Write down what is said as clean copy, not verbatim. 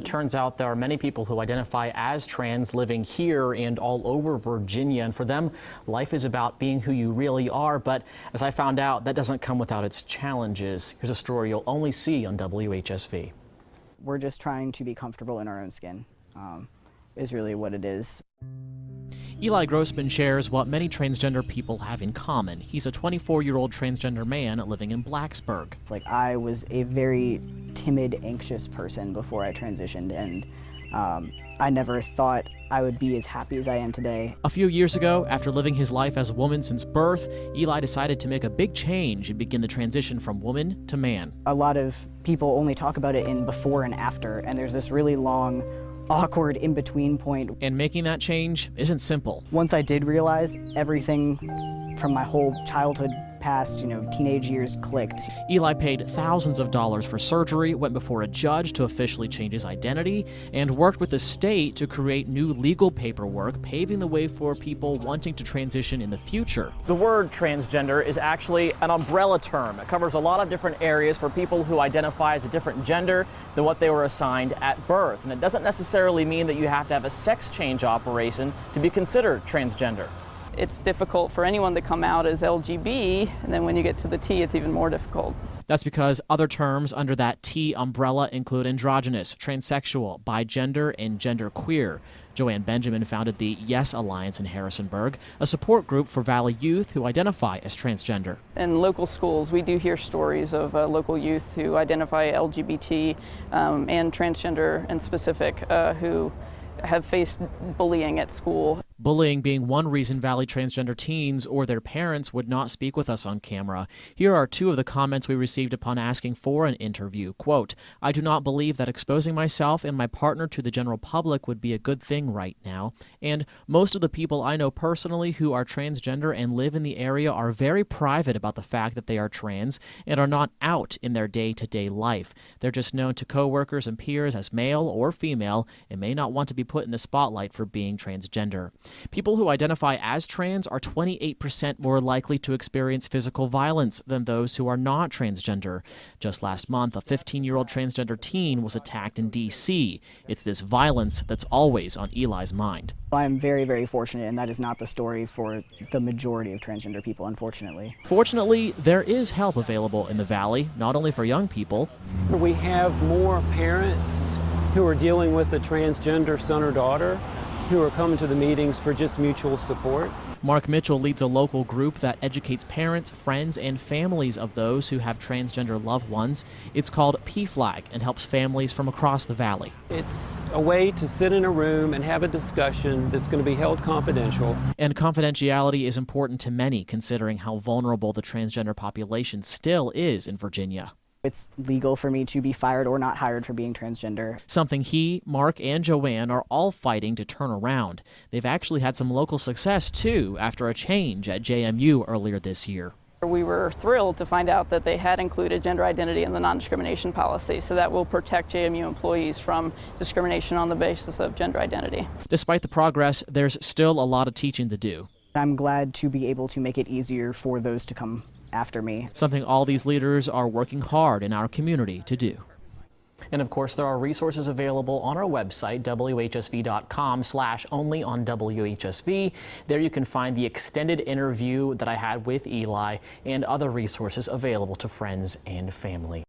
It turns out there are many people who identify as trans living here and all over Virginia, and for them, life is about being who you really are. But as I found out, that doesn't come without its challenges. Here's a story you'll only see on WHSV. We're just trying to be comfortable in our own skin, is really what it is. Eli Grossman shares what many transgender people have in common. He's a 24-year-old transgender man living in Blacksburg. It's like I was a very timid, anxious person before I transitioned, and I never thought I would be as happy as I am today. A few years ago, after living his life as a woman since birth, Eli decided to make a big change and begin the transition from woman to man. A lot of people only talk about it in before and after, and there's this really long, awkward in-between point. And making that change isn't simple. Once I did realize, everything from my whole childhood past, teenage years clicked. Eli paid thousands of dollars for surgery, went before a judge to officially change his identity, and worked with the state to create new legal paperwork, paving the way for people wanting to transition in the future. The word transgender is actually an umbrella term. It covers a lot of different areas for people who identify as a different gender than what they were assigned at birth. And it doesn't necessarily mean that you have to have a sex change operation to be considered transgender. It's difficult for anyone to come out as LGB, and then when you get to the T, it's even more difficult. That's because other terms under that T umbrella include androgynous, transsexual, bigender, and genderqueer. Joanne Benjamin founded the Yes Alliance in Harrisonburg, a support group for Valley youth who identify as transgender. In local schools, we do hear stories of local youth who identify LGBT and transgender in specific who have faced bullying at school. Bullying being one reason Valley transgender teens or their parents would not speak with us on camera. Here are two of the comments we received upon asking for an interview. Quote, "I do not believe that exposing myself and my partner to the general public would be a good thing right now. And most of the people I know personally who are transgender and live in the area are very private about the fact that they are trans and are not out in their day-to-day life. They're just known to coworkers and peers as male or female and may not want to be put in the spotlight for being transgender. People who identify as trans are 28% more likely to experience physical violence than those who are not transgender. Just last month, a 15-year-old transgender teen was attacked in D.C. It's this violence that's always on Eli's mind." I'm very, very fortunate, and that is not the story for the majority of transgender people, unfortunately. Fortunately, there is help available in the Valley, not only for young people. We have more parents who are dealing with a transgender son or daughter who are coming to the meetings for just mutual support. Mark Mitchell leads a local group that educates parents, friends, and families of those who have transgender loved ones. It's called PFLAG and helps families from across the Valley. It's a way to sit in a room and have a discussion that's going to be held confidential. And confidentiality is important to many, considering how vulnerable the transgender population still is in Virginia. It's legal for me to be fired or not hired for being transgender. Something he, Mark, and Joanne are all fighting to turn around. They've actually had some local success, too, after a change at JMU earlier this year. We were thrilled to find out that they had included gender identity in the non-discrimination policy, so that will protect JMU employees from discrimination on the basis of gender identity. Despite the progress, there's still a lot of teaching to do. I'm glad to be able to make it easier for those to come after me. Something all these leaders are working hard in our community to do. And of course, there are resources available on our website, WHSV.com/only on WHSV. There you can find the extended interview that I had with Eli and other resources available to friends and family.